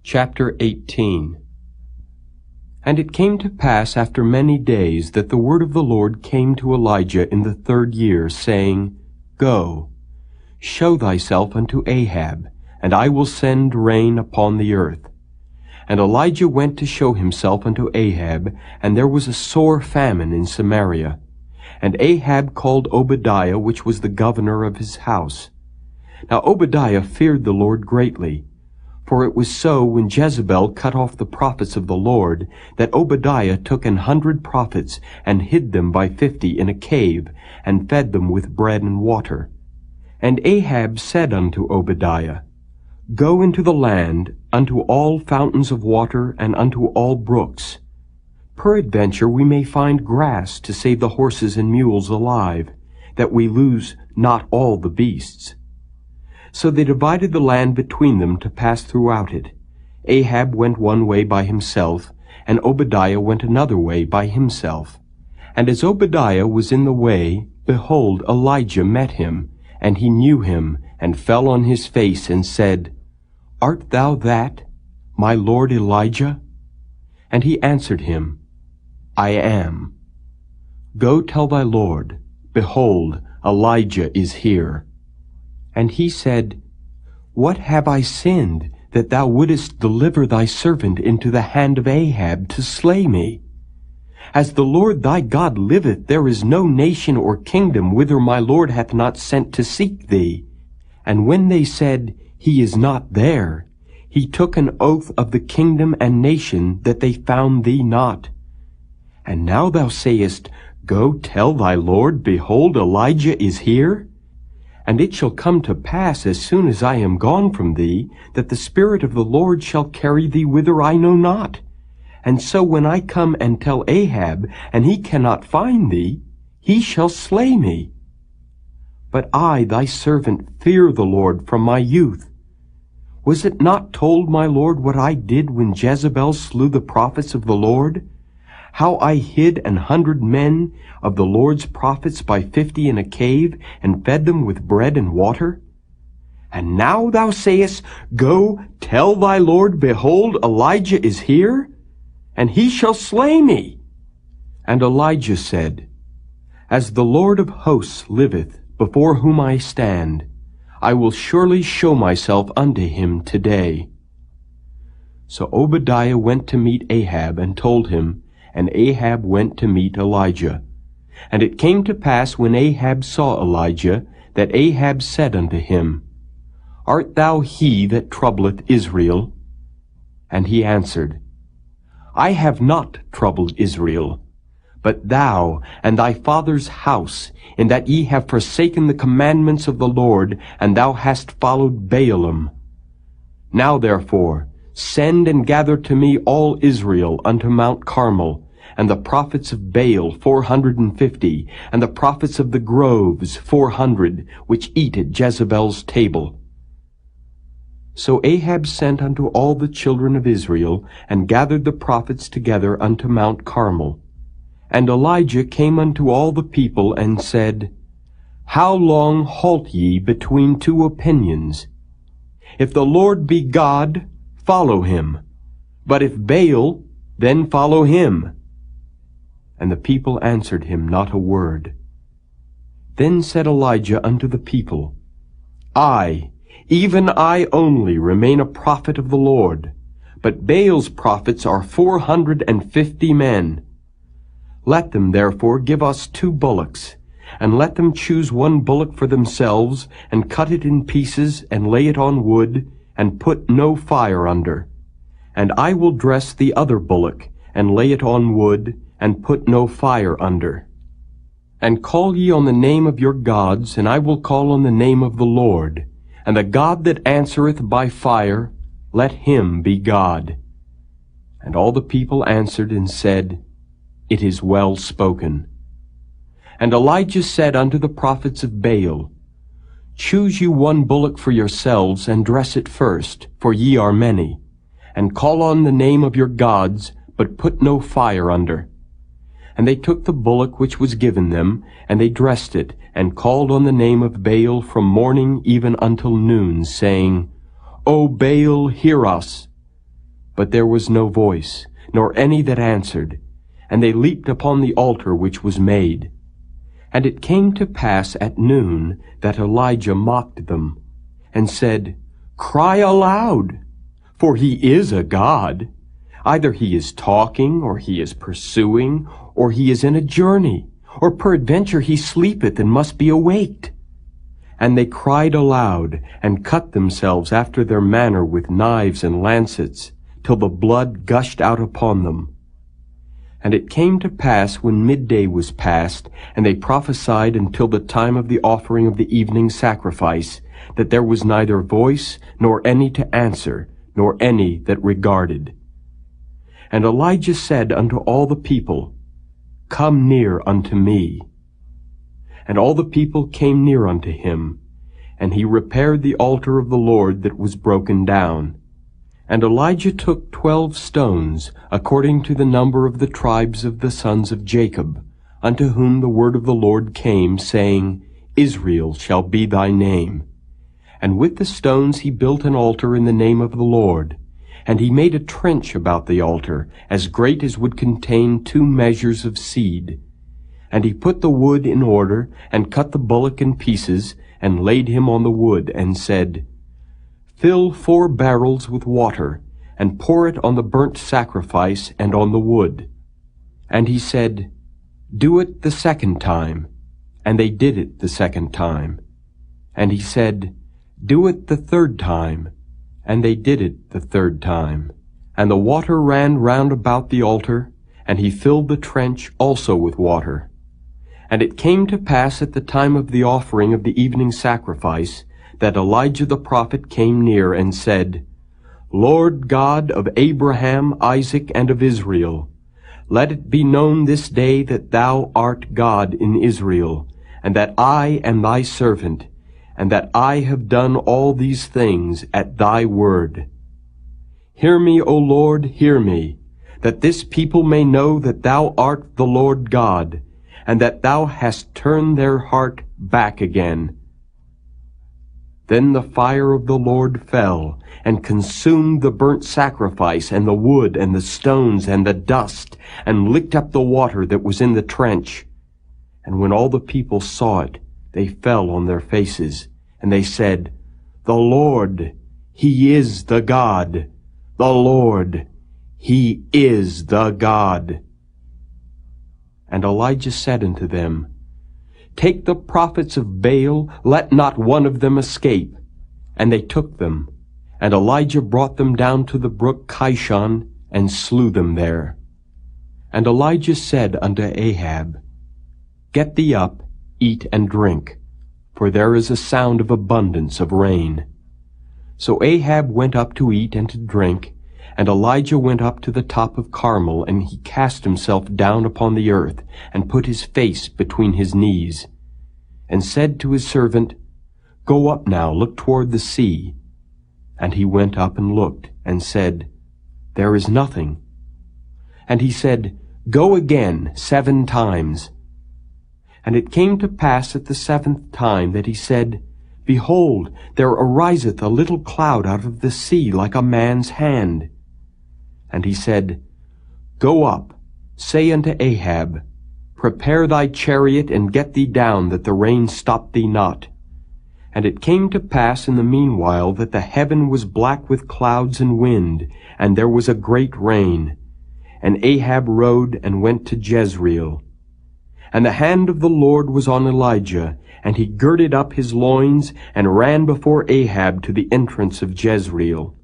Chapter 18. And it came to pass after many days that the word of the Lord came to Elijah in the 3rd year, saying, Go, show thyself unto Ahab, and I will send rain upon the earth. And Elijah went to show himself unto Ahab, and there was a sore famine in Samaria. And Ahab called Obadiah, which was the governor of his house. Now Obadiah feared the Lord greatly. For it was so, when Jezebel cut off the prophets of the Lord, that Obadiah took 100 prophets, and hid them by 50 in a cave, and fed them with bread and water. And Ahab said unto Obadiah, Go into the land, unto all fountains of water, and unto all brooks. Peradventure we may find grass to save the horses and mules alive, that we lose not all the beasts. So they divided the land between them to pass throughout it. Ahab went one way by himself, and Obadiah went another way by himself. And as Obadiah was in the way, behold, Elijah met him, and he knew him, and fell on his face, and said, Art thou that, my lord Elijah? And he answered him, I am. Go tell thy lord, behold, Elijah is here. And he said, What have I sinned, that thou wouldest deliver thy servant into the hand of Ahab to slay me? As the Lord thy God liveth, there is no nation or kingdom whither my Lord hath not sent to seek thee. And when they said, He is not there, he took an oath of the kingdom and nation that they found thee not. And now thou sayest, Go tell thy Lord, behold, Elijah is here? And it shall come to pass, as soon as I am gone from thee, that the Spirit of the Lord shall carry thee whither I know not. And so when I come and tell Ahab, and he cannot find thee, he shall slay me. But I, thy servant, fear the Lord from my youth. Was it not told my Lord what I did when Jezebel slew the prophets of the Lord? How I hid 100 men of the Lord's prophets by 50 in a cave, and fed them with bread and water? And now thou sayest, Go, tell thy Lord, behold, Elijah is here, and he shall slay me. And Elijah said, As the Lord of hosts liveth, before whom I stand, I will surely show myself unto him today. So Obadiah went to meet Ahab, and told him, and Ahab went to meet Elijah. And it came to pass, when Ahab saw Elijah, that Ahab said unto him, Art thou he that troubleth Israel? And he answered, I have not troubled Israel, but thou and thy father's house, in that ye have forsaken the commandments of the Lord, and thou hast followed Baalim. Now therefore, send and gather to me all Israel unto Mount Carmel, and the prophets of Baal 450, and the prophets of the groves 400, which eat at Jezebel's table. So Ahab sent unto all the children of Israel, and gathered the prophets together unto Mount Carmel. And Elijah came unto all the people, and said, How long halt ye between two opinions? If the Lord be God, follow him. But if Baal, then follow him. And the people answered him not a word. Then said Elijah unto the people, I, even I only, remain a prophet of the Lord, but Baal's prophets are 450 men. Let them therefore give us 2 bullocks, and let them choose 1 bullock for themselves, and cut it in pieces, and lay it on wood, and put no fire under. And I will dress the other bullock, and lay it on wood, and put no fire under. And call ye on the name of your gods, and I will call on the name of the Lord. And the God that answereth by fire, let him be God. And all the people answered and said, It is well spoken. And Elijah said unto the prophets of Baal, Choose you 1 bullock for yourselves, and dress it first, for ye are many. And call on the name of your gods, but put no fire under. And they took the bullock which was given them, and they dressed it, and called on the name of Baal from morning even until noon, saying, O Baal, hear us. But there was no voice, nor any that answered, and they leaped upon the altar which was made. And it came to pass at noon that Elijah mocked them, and said, Cry aloud, for he is a god. Either he is talking, or he is pursuing, or he is in a journey, or peradventure he sleepeth and must be awaked. And they cried aloud, and cut themselves after their manner with knives and lancets, till the blood gushed out upon them. And it came to pass, when midday was past, and they prophesied until the time of the offering of the evening sacrifice, that there was neither voice, nor any to answer, nor any that regarded. And Elijah said unto all the people, Come near unto me. And all the people came near unto him, and he repaired the altar of the Lord that was broken down. And Elijah took 12 stones, according to the number of the tribes of the sons of Jacob, unto whom the word of the Lord came, saying, Israel shall be thy name. And with the stones he built an altar in the name of the Lord. And he made a trench about the altar, as great as would contain 2 measures of seed. And he put the wood in order, and cut the bullock in pieces, and laid him on the wood, and said, Fill 4 barrels with water, and pour it on the burnt sacrifice and on the wood. And he said, Do it the 2nd time. And they did it the 2nd time. And he said, Do it the 3rd time. And they did it the 3rd time. And the water ran round about the altar, and he filled the trench also with water. And it came to pass at the time of the offering of the evening sacrifice, that Elijah the prophet came near and said, Lord God of Abraham, Isaac, and of Israel, let it be known this day that thou art God in Israel, and that I am thy servant, and that I have done all these things at thy word. Hear me, O Lord, hear me, that this people may know that thou art the Lord God, and that thou hast turned their heart back again. Then the fire of the Lord fell, and consumed the burnt sacrifice, and the wood, and the stones, and the dust, and licked up the water that was in the trench. And when all the people saw it, they fell on their faces, and they said, The Lord, he is the God. The Lord, he is the God. And Elijah said unto them, Take the prophets of Baal, let not one of them escape. And they took them. And Elijah brought them down to the brook Kishon, and slew them there. And Elijah said unto Ahab, Get thee up, eat and drink, for there is a sound of abundance of rain. So Ahab went up to eat and to drink, and Elijah went up to the top of Carmel, and he cast himself down upon the earth, and put his face between his knees, and said to his servant, Go up now, look toward the sea. And he went up and looked, and said, There is nothing. And he said, Go again 7 times. And it came to pass at the 7th time that he said, Behold, there ariseth a little cloud out of the sea like a man's hand. And he said, Go up, say unto Ahab, Prepare thy chariot, and get thee down, that the rain stop thee not. And it came to pass in the meanwhile that the heaven was black with clouds and wind, and there was a great rain. And Ahab rode and went to Jezreel. And the hand of the Lord was on Elijah, and he girded up his loins, and ran before Ahab to the entrance of Jezreel.